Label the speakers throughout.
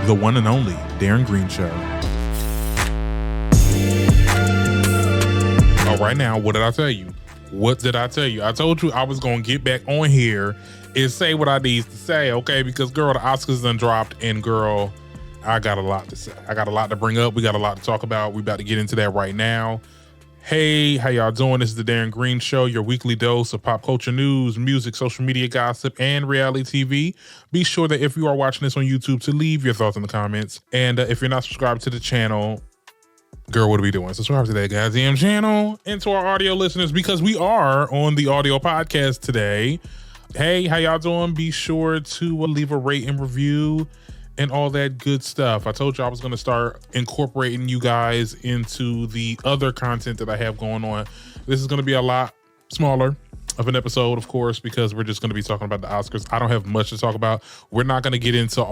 Speaker 1: the one and only Darren Green Show. All right, now, what did I tell you? What did I tell you? I told you I was going to get back on here and say what I need to say, okay? Because, girl, the Oscars done dropped, and, girl, I got a lot to say. I got a lot to bring up. We got a lot to talk about. We about to get into that right now. Hey, how y'all doing? This is the Darren Green Show, your weekly dose of pop culture news, music, social media gossip, and reality TV. Be sure that if you are watching this on YouTube to leave your thoughts in the comments. And if you're not subscribed to the channel, girl, what are we doing? Subscribe to that goddamn channel and to our audio listeners, because we are on the audio podcast today. Hey, how y'all doing? Be sure to leave a rate and review and all that good stuff. I told you I was going to start incorporating you guys into the other content that I have going on. This is going to be a lot smaller of an episode, of course, because we're just going to be talking about the Oscars. I don't have much to talk about. We're not going to get into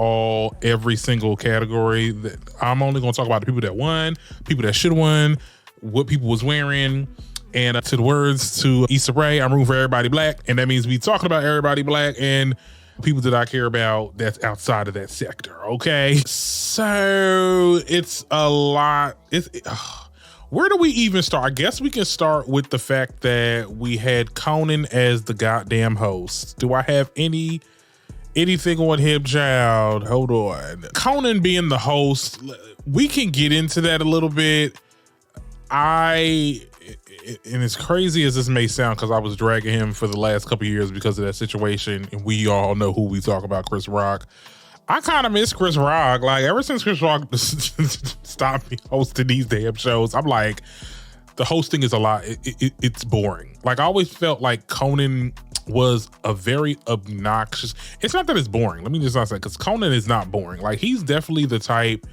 Speaker 1: every single category. I'm only going to talk about the people that won, people that should have won, what people was wearing. And to the words to Issa Rae, I'm rooting for everybody black. And that means we talking about everybody black and people that I care about that's outside of that sector, okay? So it's a lot. Where do we even start? I guess we can start with the fact that we had Conan as the goddamn host. Do I have anything on him, child? Hold on. Conan being the host, we can get into that a little bit. And as crazy as this may sound, because I was dragging him for the last couple of years because of that situation, and we all know who we talk about, Chris Rock. I kind of miss Chris Rock. Like, ever since Chris Rock stopped me hosting these damn shows, I'm like, the hosting is a lot. It's boring. Like, I always felt like Conan was a very obnoxious. It's not that it's boring. Let me just not say, because Conan is not boring. Like, he's definitely the type.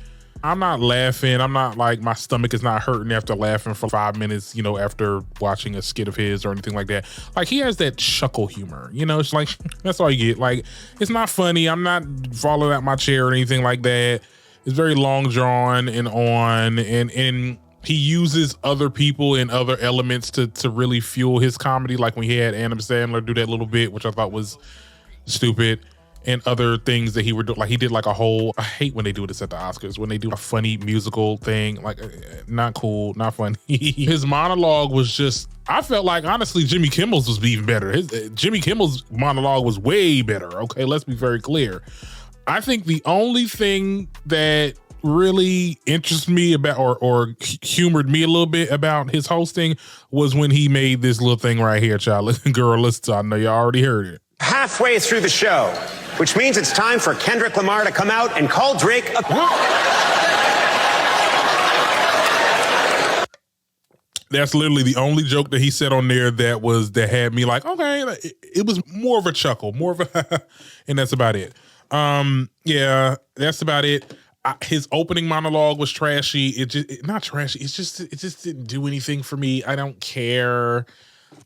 Speaker 1: I'm not laughing. I'm not like, my stomach is not hurting after laughing for 5 minutes, after watching a skit of his or anything like that. Like, he has that chuckle humor, it's like, that's all you get. Like, it's not funny. I'm not falling out my chair or anything like that. It's very long drawn and on, and he uses other people and other elements to really fuel his comedy. Like when he had Adam Sandler do that little bit, which I thought was stupid. And other things that he would do, like he did like a whole, I hate when they do this at the Oscars, when they do a funny musical thing, like not cool, not funny. His monologue was just, I felt like, honestly, Jimmy Kimmel's was even better. Jimmy Kimmel's monologue was way better. Okay, let's be very clear. I think the only thing that really interests me about or humored me a little bit about his hosting was when he made this little thing right here, child. Girl, listen, I know you already heard it.
Speaker 2: Halfway through the show, which means it's time for Kendrick Lamar to come out and call Drake a...
Speaker 1: That's literally the only joke that he said on there that had me like, okay, it was more of a chuckle, more of a, and that's about it. Yeah, that's about it. His opening monologue was trashy. Not trashy. It just didn't do anything for me. I don't care.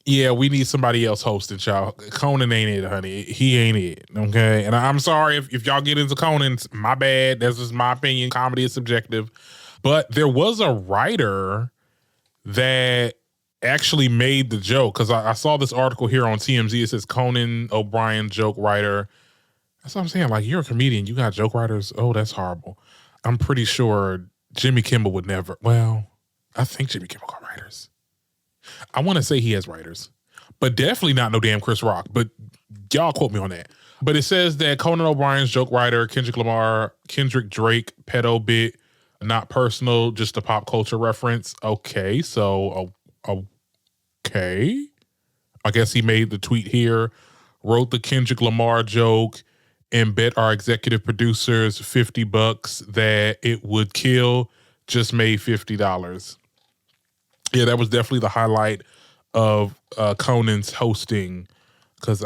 Speaker 1: Yeah, we need somebody else hosting, child. Conan ain't it, honey. He ain't it, okay? And I'm sorry if y'all get into Conan, my bad. That's just my opinion. Comedy is subjective. But there was a writer that actually made the joke, because I saw this article here on TMZ. It says Conan O'Brien joke writer. That's what I'm saying. Like, you're a comedian. You got joke writers. Oh, that's horrible. I'm pretty sure Jimmy Kimmel would never. Well, I think Jimmy Kimmel got writers. I want to say he has writers, but definitely not no damn Chris Rock. But y'all quote me on that. But it says that Conan O'Brien's joke writer, Kendrick Drake pedo bit, not personal, just a pop culture reference. Okay, so okay. I guess he made the tweet here, wrote the Kendrick Lamar joke, and bet our executive producers $50 that it would kill. Just made $50. Yeah, that was definitely the highlight of Conan's hosting, because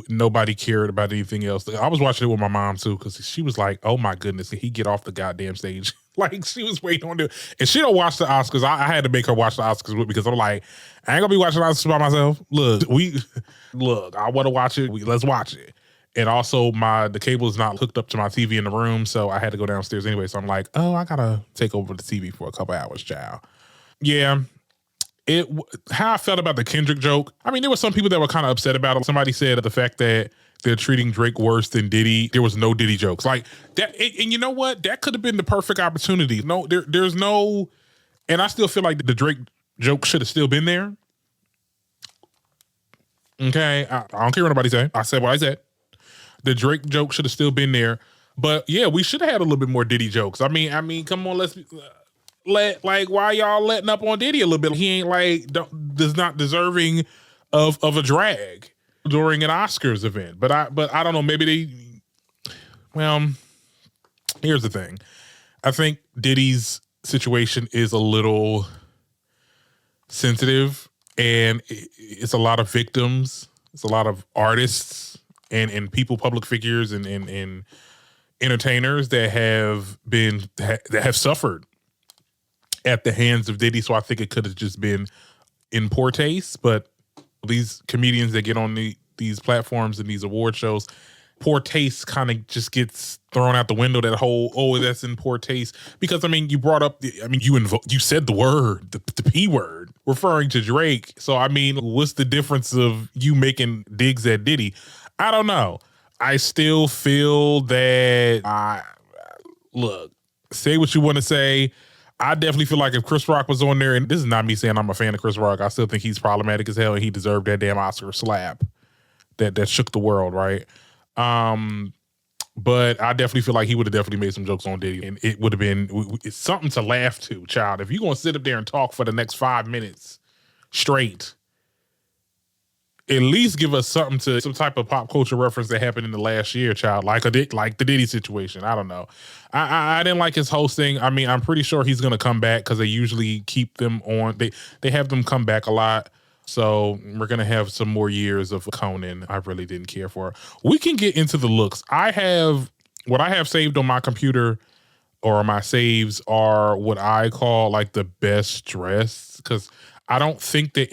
Speaker 1: nobody cared about anything else. I was watching it with my mom too, because she was like, "Oh my goodness, he get off the goddamn stage." Like, she was waiting on it, and she don't watch the Oscars. I had to make her watch the Oscars with me, because I'm like, I ain't gonna be watching the Oscars by myself. Look, I want to watch it. Let's watch it. And also, the cable is not hooked up to my TV in the room, so I had to go downstairs anyway. So I'm like, oh, I gotta take over the TV for a couple hours, child. Yeah. How I felt about the Kendrick joke. I mean, there were some people that were kind of upset about it. Somebody said the fact that they're treating Drake worse than Diddy. There was no Diddy jokes like that. And you know what? That could have been the perfect opportunity. No, there's no, and I still feel like the Drake joke should have still been there. Okay, I don't care what nobody say. I said what I said. The Drake joke should have still been there. But yeah, we should have had a little bit more Diddy jokes. I mean, come on, let's why y'all letting up on Diddy a little bit? He ain't does not deserving of a drag during an Oscars event. But I don't know. Maybe well, here's the thing. I think Diddy's situation is a little sensitive, and it's a lot of victims. It's a lot of artists and people, public figures, and entertainers that have suffered at the hands of Diddy. So I think it could have just been in poor taste. But these comedians that get on these platforms and these award shows, poor taste kind of just gets thrown out the window. That whole, that's in poor taste. Because I mean, you brought up, you said the word, the P word, referring to Drake. So I mean, what's the difference of you making digs at Diddy? I don't know. I still feel that look, say what you want to say. I definitely feel like if Chris Rock was on there, and this is not me saying I'm a fan of Chris Rock, I still think he's problematic as hell, and he deserved that damn Oscar slap that shook the world, right? But I definitely feel like he would have definitely made some jokes on Diddy, and it would have been it's something to laugh to, child. If you're gonna sit up there and talk for the next 5 minutes straight, at least give us some type of pop culture reference that happened in the last year, child, like the Diddy situation. I don't know. I didn't like his hosting. I mean, I'm pretty sure he's gonna come back because they usually keep them on. They have them come back a lot. So we're gonna have some more years of Conan. I really didn't care for. We can get into the looks. What I have saved on my computer, or my saves, are what I call like the best dressed, because I don't think that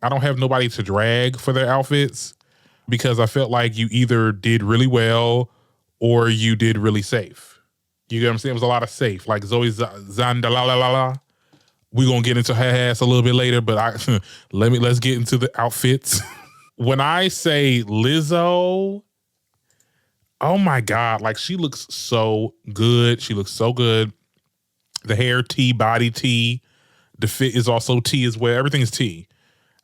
Speaker 1: I don't have nobody to drag for their outfits, because I felt like you either did really well or you did really safe. You get what I'm saying? It was a lot of safe, like Zoe Zandalalala. We're gonna get into her ass a little bit later, but let's get into the outfits. When I say Lizzo, oh my God, like she looks so good. She looks so good. The hair T, body T, the fit is also T as well. Everything is T.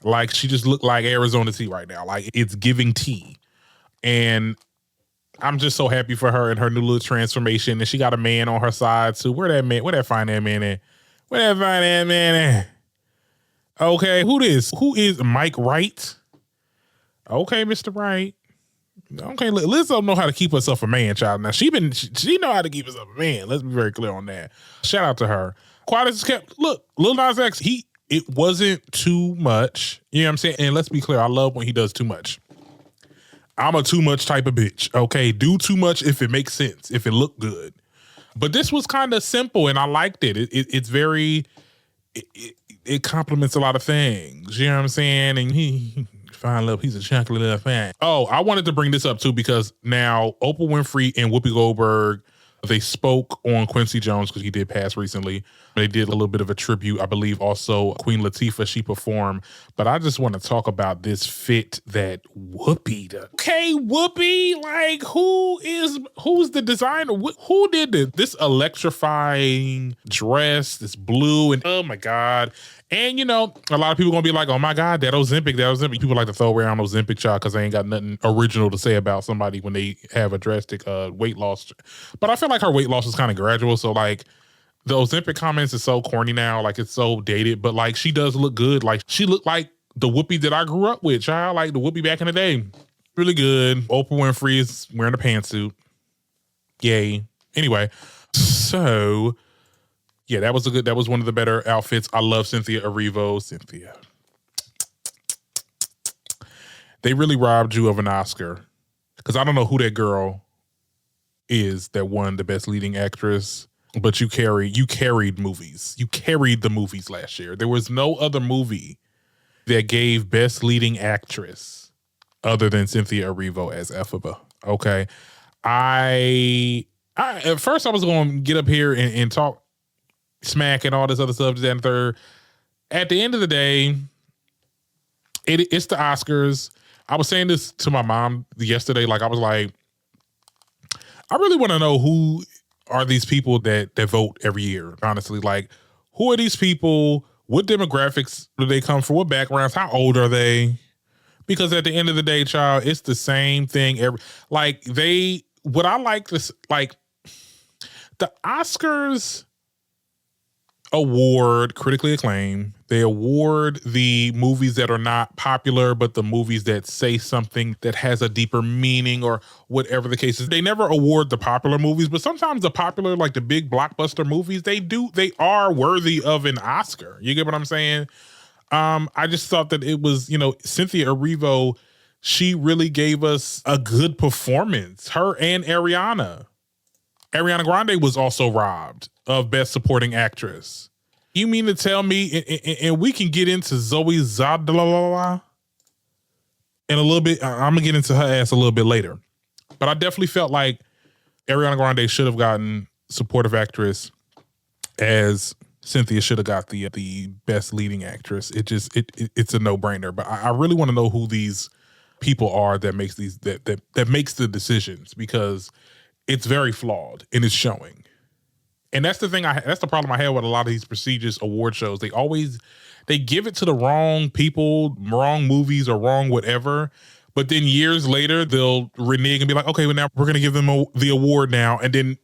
Speaker 1: Like she just looked like Arizona tea right now. Like it's giving tea. And I'm just so happy for her and her new little transformation. And she got a man on her side too. Where that fine ass man at? Where that fine ass man at? Okay, who is Mike Wright? Okay, Mr. Wright. Okay, Lizzo know how to keep herself a man, child. Now she know how to keep herself a man. Let's be very clear on that. Shout out to her. Quiet as kept. Look, Lil Nas X, it wasn't too much. You know what I'm saying? And let's be clear, I love when he does too much. I'm a too much type of bitch. Okay, do too much if it makes sense, if it looked good. But this was kind of simple, and I liked it. It's very, it complements a lot of things. You know what I'm saying? And he fine little piece of chocolate little fan. Oh, I wanted to bring this up too, because now Oprah Winfrey and Whoopi Goldberg, they spoke on Quincy Jones because he did pass recently. They did a little bit of a tribute. I believe also Queen Latifah, she performed. But I just want to talk about this fit that Whoopi does. Okay, Whoopi, like who's the designer? Who did this electrifying dress, this blue, and oh my God. And you know, a lot of people gonna be like, oh my God, that Ozempic. People like to throw around Ozempic, child, because they ain't got nothing original to say about somebody when they have a drastic weight loss. But I feel like her weight loss is kind of gradual. So like the Ozempic comments is so corny now, like it's so dated, but like she does look good. Like she looked like the Whoopi that I grew up with, child, like the Whoopi back in the day. Really good. Oprah Winfrey is wearing a pantsuit. Yay. Anyway, so yeah, that was one of the better outfits. I love Cynthia Erivo. Cynthia. They really robbed you of an Oscar, because I don't know who that girl is that won the best leading actress, but you carried movies. You carried the movies last year. There was no other movie that gave best leading actress other than Cynthia Erivo as Elphaba. Okay. I at first I was going to get up here and talk smack and all this other stuff, that and third. At the end of the day, it's the Oscars. I was saying this to my mom yesterday. Like, I was like, I really want to know who are these people that vote every year, honestly. Like, who are these people? What demographics do they come from? What backgrounds? How old are they? Because at the end of the day, child, it's the same thing. What I like this, like, the Oscars award critically acclaimed. They award the movies that are not popular, but the movies that say something that has a deeper meaning or whatever the case is. They never award the popular movies, but sometimes the popular, like the big blockbuster movies, they are worthy of an Oscar. You get what I'm saying? I just thought that it was, Cynthia Erivo, she really gave us a good performance. Her and Ariana. Ariana Grande was also robbed of Best Supporting Actress. You mean to tell me, and we can get into Zoe Zadala in a little bit. I'm going to get into her ass a little bit later. But I definitely felt like Ariana Grande should have gotten Supportive Actress, as Cynthia should have got the Best Leading Actress. It's a no-brainer. But I really want to know who these people are that makes that makes the decisions, because it's very flawed and it's showing. And that's the thing. That's the problem I have with a lot of these prestigious award shows. They give it to the wrong people, wrong movies, or wrong whatever. But then years later, they'll renege and be like, okay, well, now we're going to give them the award now. And then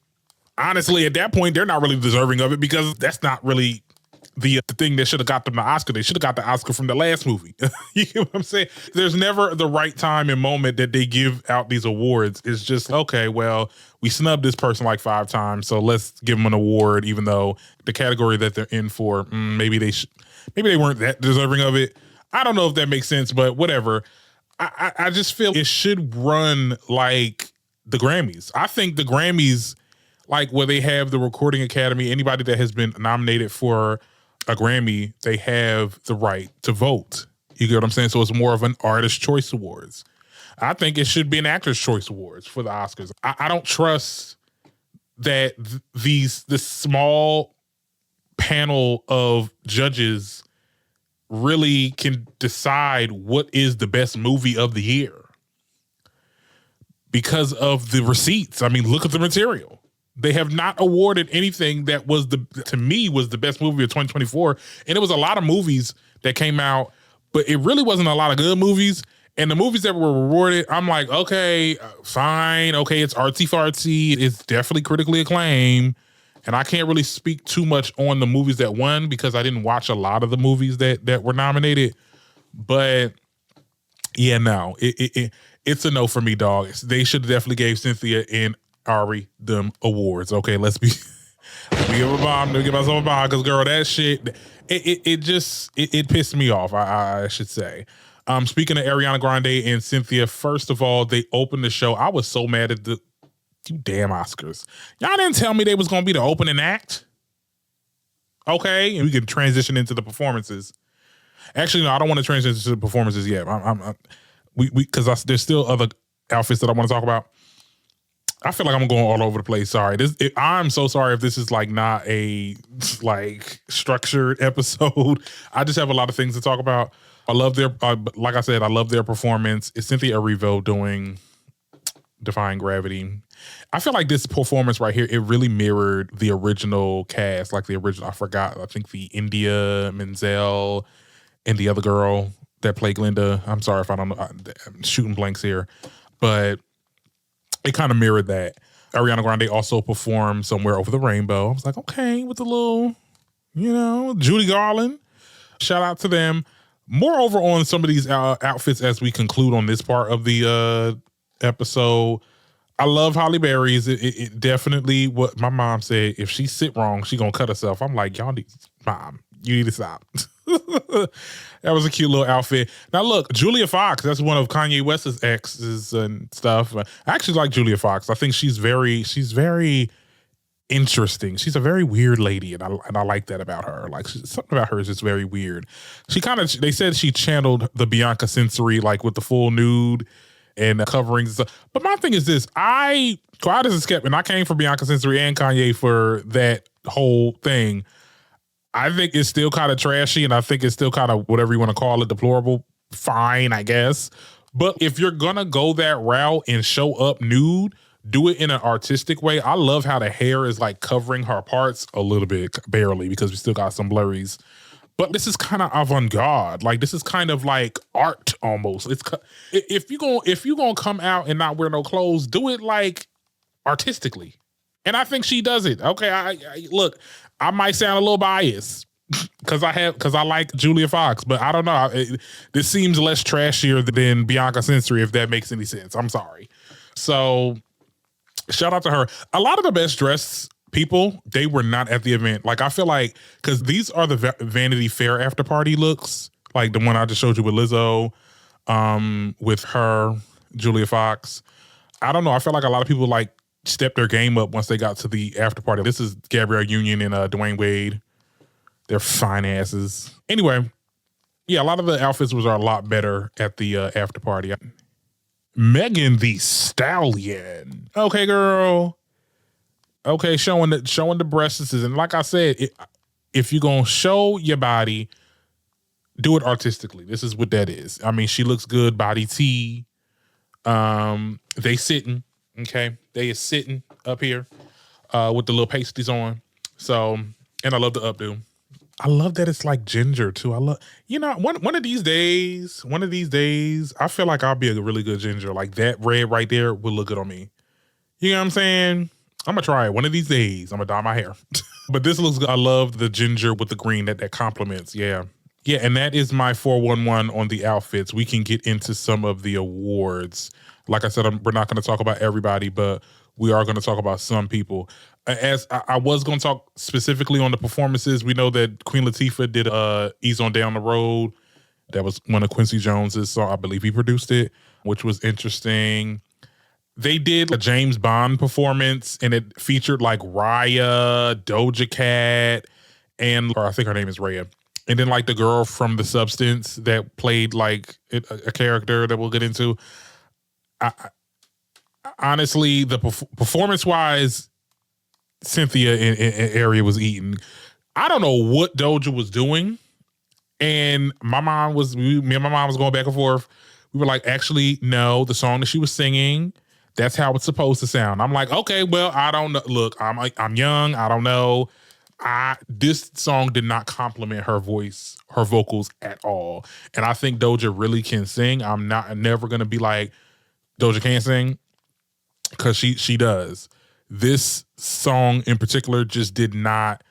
Speaker 1: honestly, at that point, they're not really deserving of it, because that's not really the thing that should have got them the Oscar. They should have got the Oscar from the last movie. You know what I'm saying? There's never the right time and moment that they give out these awards. It's just, okay, well, we snubbed this person like 5 times, so let's give them an award, even though the category that they're in for, maybe they weren't that deserving of it. I don't know if that makes sense, but whatever. I just feel it should run like the Grammys. I think the Grammys, like where they have the Recording Academy, anybody that has been nominated for a Grammy, they have the right to vote. You get what I'm saying? So it's more of an Artist Choice Awards. I think it should be an Actors Choice Awards for the Oscars. I don't trust that this small panel of judges really can decide what is the best movie of the year because of the receipts. I mean, look at the material. They have not awarded anything that was to me was the best movie of 2024. And it was a lot of movies that came out, but it really wasn't a lot of good movies. And the movies that were rewarded, I'm like, okay, fine. Okay, it's artsy fartsy. It's definitely critically acclaimed. And I can't really speak too much on the movies that won, because I didn't watch a lot of the movies that were nominated. But yeah, no, it's a no for me, dog. They should have definitely gave Cynthia and Ari them awards. Okay, let me give a bomb. Let me give myself a bomb, because girl, that shit, it pissed me off. I should say. Speaking of Ariana Grande and Cynthia, first of all, they opened the show. I was so mad at you damn Oscars. Y'all didn't tell me they was gonna be the opening act. Okay, and we can transition into the performances. Actually, no, I don't want to transition to the performances yet. Because there's still other outfits that I want to talk about. I feel like I'm going all over the place. Sorry. I'm so sorry if this is like not a like structured episode. I just have a lot of things to talk about. I love their, like I said, I love their performance. It's Cynthia Erivo doing Defying Gravity. I feel like this performance right here, it really mirrored the original cast, like the original, I think the India Menzel and the other girl that played Glinda. I'm sorry if I don't know, I'm shooting blanks here, but it kind of mirrored that. Ariana Grande also performed Somewhere Over the Rainbow. I was like, okay, with the little, Judy Garland. Shout out to them. Moreover, on some of these outfits as we conclude on this part of the episode, I love Halle Berry's. It definitely, what my mom said, if she sit wrong, she gonna cut herself. I'm like, Mom, you need to stop. That was a cute little outfit. Now look, Julia Fox, that's one of Kanye West's exes and stuff. I actually like Julia Fox. I think she's very interesting. She's a very weird lady, and I like that about her. Like, something about her is just very weird. They said she channeled the Bianca Sensory, like with the full nude and coverings and stuff. But my thing is this, quiet as a kept, and I came for Bianca Sensory and Kanye for that whole thing. I think it's still kind of trashy, and I think it's still kind of whatever you want to call it, deplorable. Fine, I guess. But if you're gonna go that route and show up nude, do it in an artistic way. I love how the hair is like covering her parts a little bit, barely, because we still got some blurries. But this is kind of avant-garde. Like, this is kind of like art almost. If you gonna come out and not wear no clothes, do it like artistically. And I think she does it. Okay, I look, I might sound a little biased because I like Julia Fox, but I don't know. This seems less trashier than Bianca Censori, if that makes any sense. I'm sorry. So shout out to her. A lot of the best dressed people, they were not at the event. Like, I feel like, because these are the Vanity Fair after party looks, like the one I just showed you with Lizzo, with her, Julia Fox. I don't know. I feel like a lot of people like stepped their game up once they got to the after party. This is Gabrielle Union and Dwayne Wade. They're fine asses. Anyway, yeah, a lot of the outfits are a lot better at the after party. Megan Thee Stallion. Okay, girl. Okay, showing the breasts. And like I said, if you're going to show your body, do it artistically. This is what that is. I mean, she looks good, body T. They sitting, okay? They is sitting up here with the little pasties on. So, and I love the updo. I love that it's like ginger too. I love, one of these days, I feel like I'll be a really good ginger. Like that red right there will look good on me. You know what I'm saying? I'm gonna try it one of these days. I'm gonna dye my hair. But this looks good. I love the ginger with the green that complements. Yeah. Yeah, and that is my 411 on the outfits. We can get into some of the awards. Like I said, we're not going to talk about everybody, but we are going to talk about some people. As I was going to talk specifically on the performances, we know that Queen Latifah did Ease on Down the Road. That was one of Quincy Jones's songs. I believe he produced it, which was interesting. They did a James Bond performance, and it featured like Raya, Doja Cat, or I think her name is Raya. And then like the girl from The Substance that played like a character that we'll get into. Honestly, the performance-wise, Cynthia and Ari was eating. I don't know what Doja was doing. And me and my mom was going back and forth. We were like, actually, no, the song that she was singing, that's how it's supposed to sound. I'm like, okay, well, I don't know. Look, I'm young. I don't know. This song did not compliment her voice, her vocals at all. And I think Doja really can sing. I'm never going to be like, Doja can't sing, because she does. This song in particular just did not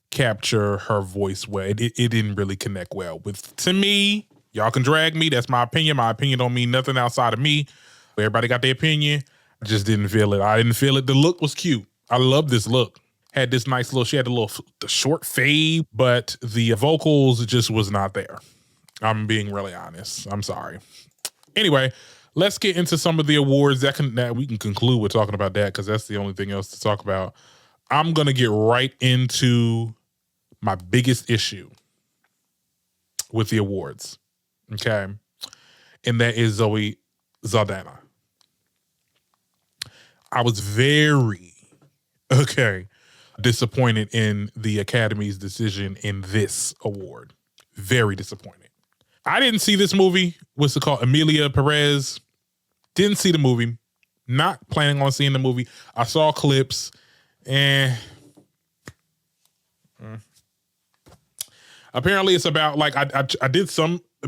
Speaker 1: capture her voice well. It didn't really connect well to me. Y'all can drag me. That's my opinion. My opinion don't mean nothing outside of me. Everybody got their opinion. I just didn't feel it. I didn't feel it. The look was cute. I love this look. Had this nice she had the short fade, but the vocals just was not there. I'm being really honest. I'm sorry. Anyway, let's get into some of the awards that we can conclude with talking about that, because that's the only thing else to talk about. I'm going to get right into my biggest issue with the awards. Okay. And that is Zoe Saldana. I was very, disappointed in the Academy's decision in this award. Very disappointed. I didn't see this movie. What's it called? Emilia, Perez. Didn't see the movie. Not planning on seeing the movie. I saw clips and apparently it's about, like, I did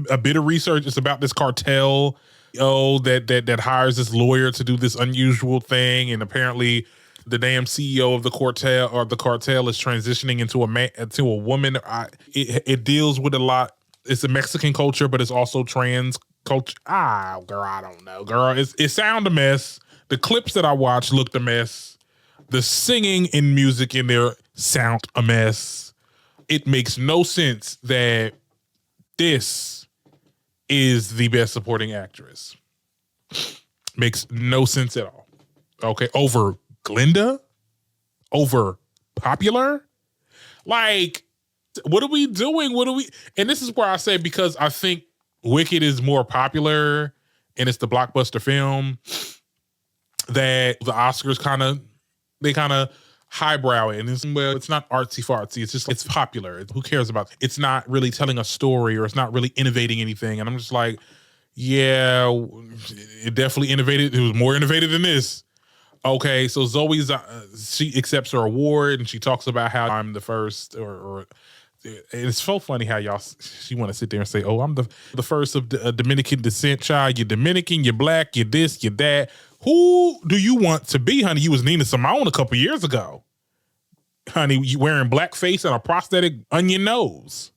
Speaker 1: a bit of research. It's about this cartel that hires this lawyer to do this unusual thing, and apparently the damn CEO of the cartel is transitioning into a woman. It deals with a lot. It's a Mexican culture, but it's also trans culture. Girl, I don't know, girl. It sound a mess. The clips that I watched looked a mess. The singing and music in there sound a mess. It makes no sense that this is the best supporting actress. Makes no sense at all. Okay, over Glinda? Over Popular? Like, what are we doing? And this is where I say, because I think Wicked is more popular and it's the blockbuster film, that the Oscars kind of highbrow it. And it's not artsy fartsy. It's popular. Who cares about it? It's not really telling a story, or it's not really innovating anything. And I'm just like, Yeah, it definitely innovated. It was more innovative than this. Okay, so Zoe's she accepts her award and she talks about how I'm the first, or it's so funny how y'all she want to sit there and say, "Oh, I'm the first of Dominican descent child. You're Dominican, you're black, you're this, you're that." Who do you want to be, honey? You was Nina Simone a couple years ago, honey. You wearing blackface and a prosthetic onion nose.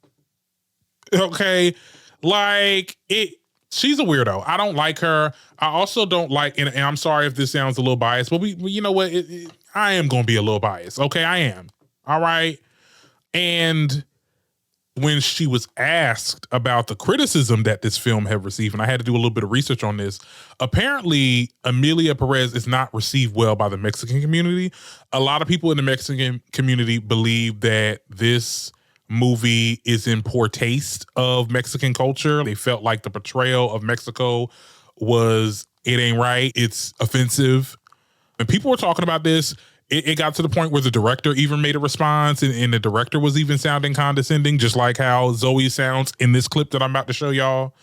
Speaker 1: Okay, like it. She's a weirdo. I don't like her. I also don't like, and I'm sorry if this sounds a little biased, but you know what? I am going to be a little biased. Okay, I am. All right. And when she was asked about the criticism that this film had received, and I had to do a little bit of research on this, apparently Emilia Perez is not received well by the Mexican community. A lot of people in the Mexican community believe that this movie is in poor taste of Mexican culture. They felt like the portrayal of Mexico it ain't right. It's offensive. And people were talking about this. It got to the point where the director even made a response, and the director was even sounding condescending, just like how Zoe sounds in this clip that I'm about to show y'all.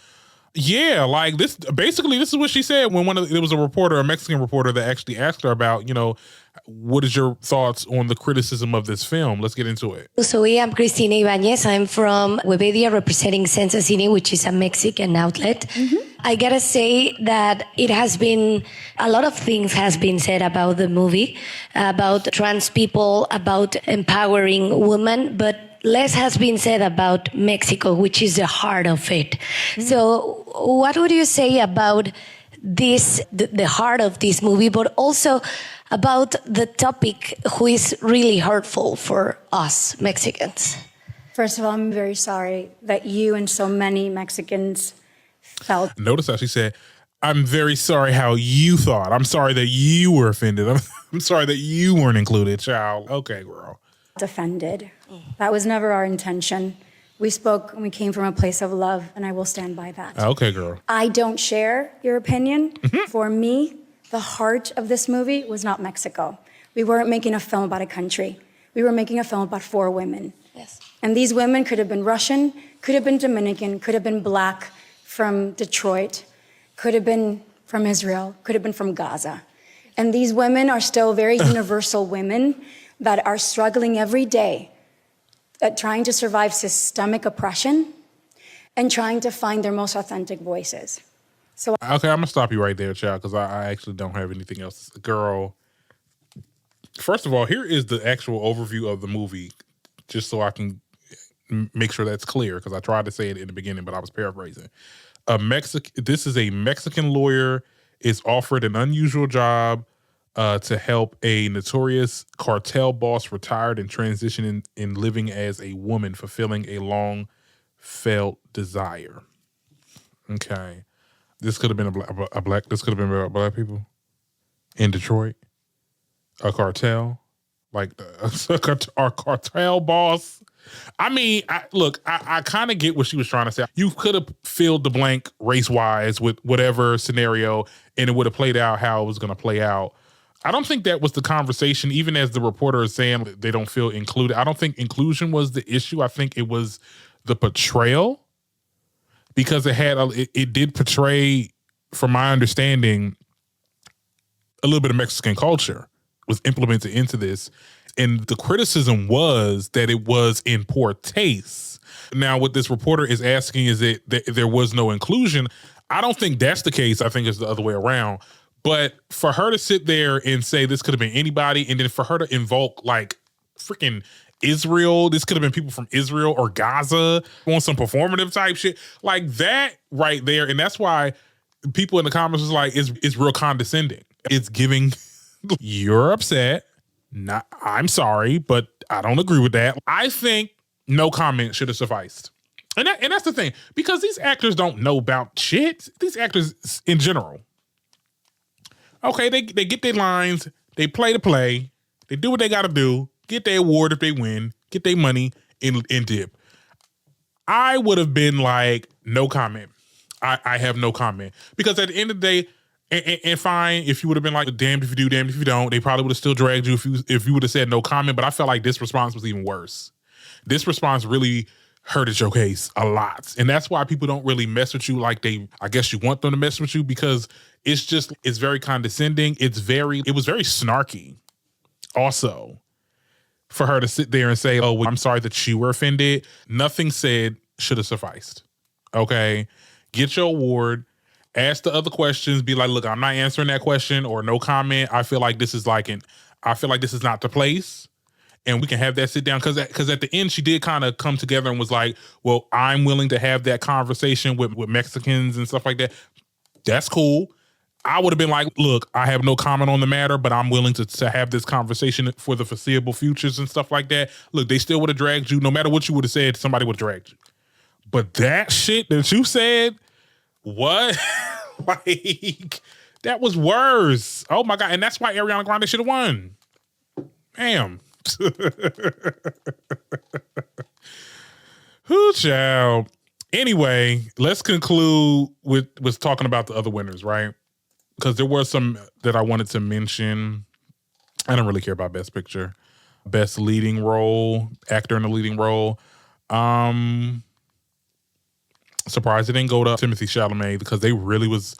Speaker 1: Yeah, like this. Basically, this is what she said when there was a Mexican reporter, that actually asked her about, what is your thoughts on the criticism of this film? Let's get into it.
Speaker 3: So I'm Cristina Ibanez. I'm from Webedia, representing Sensa Cine, which is a Mexican outlet. Mm-hmm. I gotta say that a lot of things has been said about the movie, about trans people, about empowering women, but less has been said about Mexico, which is the heart of it. Mm-hmm. So what would you say about this, the heart of this movie, but also about the topic, who is really hurtful for us Mexicans?
Speaker 4: First of all, I'm very sorry that you and so many Mexicans felt.
Speaker 1: Notice how she said, "I'm very sorry how you thought. I'm sorry that you were offended. I'm sorry that you weren't included, child." Okay, girl.
Speaker 4: Offended. That was never our intention. We spoke and we came from a place of love, and I will stand by that.
Speaker 1: Okay, girl.
Speaker 4: I don't share your opinion. Mm-hmm. For me, the heart of this movie was not Mexico. We weren't making a film about a country. We were making a film about 4 women.
Speaker 3: Yes.
Speaker 4: And these women could have been Russian, could have been Dominican, could have been black from Detroit, could have been from Israel, could have been from Gaza. And these women are still very universal women that are struggling every day at trying to survive systemic oppression and trying to find their most authentic voices. So
Speaker 1: okay, I'm gonna stop you right there, child, because I actually don't have anything else. Girl, first of all, here is the actual overview of the movie, just so I can make sure that's clear, because I tried to say it in the beginning, but I was paraphrasing. This is a Mexican lawyer is offered an unusual job to help a notorious cartel boss retired and transition in living as a woman, fulfilling a long felt desire. Okay. This could have been this could have been about black people in Detroit. A cartel, like our cartel boss. I mean, I kind of get what she was trying to say. You could have filled the blank race-wise with whatever scenario, and it would have played out how it was going to play out. I don't think that was the conversation, even as the reporter is saying they don't feel included. I don't think inclusion was the issue. I think it was the portrayal, because it did portray, from my understanding, a little bit of Mexican culture was implemented into this. And the criticism was that it was in poor taste. Now, what this reporter is asking is that there was no inclusion. I don't think that's the case. I think it's the other way around. But for her to sit there and say this could have been anybody, and then for her to invoke like freaking Israel, this could have been people from Israel or Gaza on some performative type shit, like that right there. And that's why people in the comments was like, it's real condescending. It's giving, you're upset. I'm sorry, but I don't agree with that. I think no comment should have sufficed. And that's the thing, because these actors don't know about shit. These actors in general. Okay, they get their lines, they play the play, they do what they gotta do, get their award if they win, get their money in dip. I would have been like, no comment. I have no comment. Because at the end of the day, and fine, if you would have been like, damned if you do, damned if you don't, they probably would have still dragged you if you would have said no comment. But I felt like this response was even worse. This response really hurted your case a lot. And that's why people don't really mess with you like I guess you want them to mess with you, because it's very condescending. It was very snarky also for her to sit there and say, oh, well, I'm sorry that you were offended. Nothing said should have sufficed. Okay. Get your award. Ask the other questions. Be like, look, I'm not answering that question, or no comment. I feel like this is not the place. And we can have that sit down, because at the end she did kind of come together and was like, well, I'm willing to have that conversation with Mexicans and stuff like that. That's cool. I would have been like, look, I have no comment on the matter, but I'm willing to have this conversation for the foreseeable futures and stuff like that. Look, they still would have dragged you. No matter what you would have said, somebody would have dragged you. But that shit that you said, what? Like, that was worse. Oh my God. And that's why Ariana Grande should have won. Damn. Whoo, child. Anyway, let's conclude with talking about the other winners, right? Because there were some that I wanted to mention. I don't really care about Best Picture. Best Leading Role, Actor in a Leading Role. Surprised it didn't go to Timothy Chalamet, because they really was,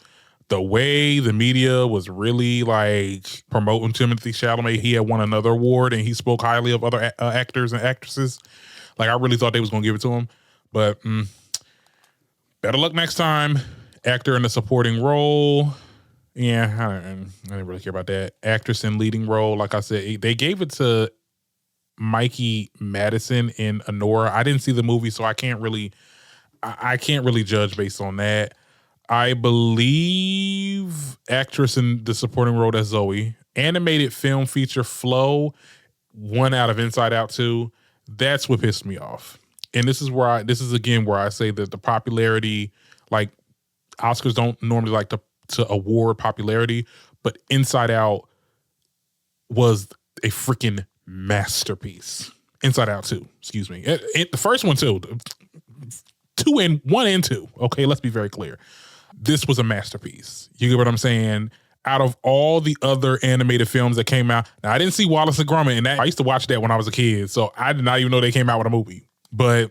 Speaker 1: the way the media was really like promoting Timothy Chalamet. He had won another award and he spoke highly of other actors and actresses. Like, I really thought they was going to give it to him. But better luck next time. Actor in a supporting role. Yeah, I didn't really care about that. Actress in leading role, like I said, they gave it to Mikey Madison in Anora. I didn't see the movie, so I can't really judge based on that. I believe actress in the supporting role, that's Zoe. Animated film feature Flow, 1 out of Inside Out 2. That's what pissed me off. And this is again where I say that the popularity, like, Oscars don't normally like to award popularity, but Inside Out was a freaking masterpiece. Inside Out 2, excuse me. The first one too. 1 and 2. Okay, let's be very clear. This was a masterpiece. You get what I'm saying? Out of all the other animated films that came out, now I didn't see Wallace and Gromit, and I used to watch that when I was a kid, so I did not even know they came out with a movie. But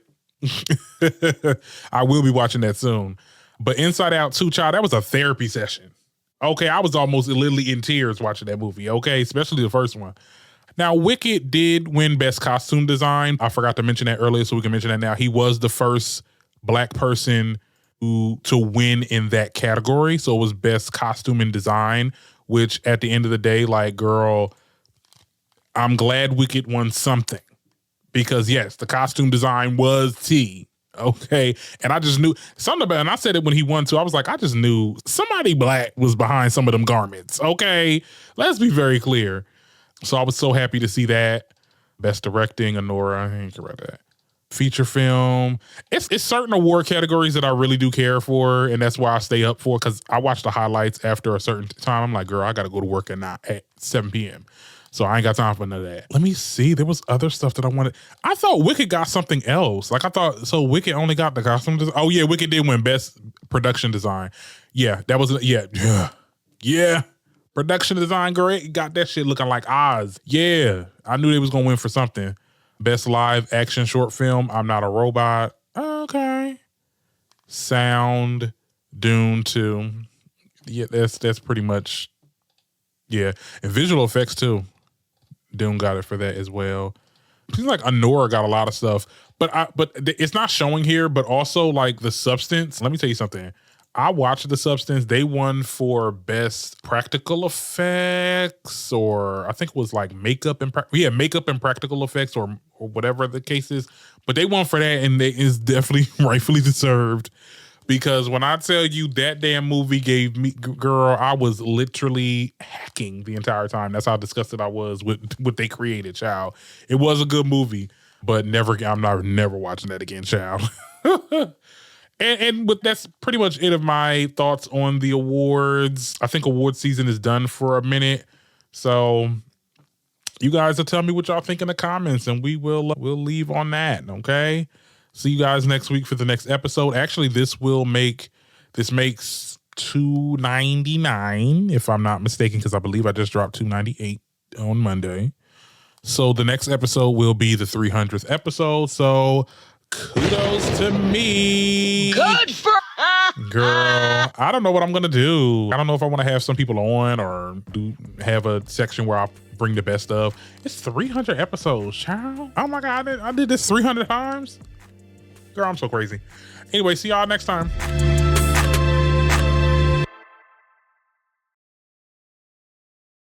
Speaker 1: I will be watching that soon. But Inside Out 2, child, that was a therapy session. Okay, I was almost literally in tears watching that movie. Okay, especially the first one. Now, Wicked did win Best Costume Design. I forgot to mention that earlier, so we can mention that now. He was the first Black person to win in that category. So it was Best Costume and Design, which at the end of the day, like, girl, I'm glad Wicked won something. Because yes, the costume design was T. Okay. And I just knew something about it. And I said it when he won too. I was like, I just knew somebody Black was behind some of them garments. Okay. Let's be very clear. So I was so happy to see that. Best Directing, Anora. I ain't care about that. Feature film. It's certain award categories that I really do care for, and that's why I stay up for, because I watch the highlights after a certain time. I'm like, girl, I got to go to work at 7 p.m. So I ain't got time for none of that. Let me see. There was other stuff that I wanted. I thought Wicked got something else. Like, I thought, so Wicked only got the costume design. Oh, yeah, Wicked did win Best Production Design. Yeah, that was, yeah. Production design, great. Got that shit looking like Oz. Yeah, I knew they was going to win for something. Best Live Action Short Film, I'm Not a Robot. Okay. Sound, Dune 2. Yeah, that's pretty much, yeah. And visual effects too. Dune got it for that as well. Seems like Anora got a lot of stuff, but it's not showing here, but also like the Substance. Let me tell you something. I watched The Substance. They won for Best Practical Effects, or I think it was like makeup and practical effects, or whatever the case is. But they won for that, and it is definitely rightfully deserved. Because when I tell you that damn movie gave me, girl, I was literally hacking the entire time. That's how disgusted I was with what they created, child. It was a good movie, but I'm never watching that again, child. And that's pretty much it of my thoughts on the awards. I think award season is done for a minute. So you guys will tell me what y'all think in the comments, and we'll leave on that, okay? See you guys next week for the next episode. Actually, this makes $2.99, if I'm not mistaken, because I believe I just dropped $2.98 on Monday. So the next episode will be the 300th episode. So Kudos to me.
Speaker 5: Good for her.
Speaker 1: Girl, I don't know what I'm gonna do. I don't know if I want to have some people on or have a section where I bring the best of. It's 300 episodes, child. Oh my God, I did this 300 times. Girl, I'm so crazy. Anyway, see y'all next time.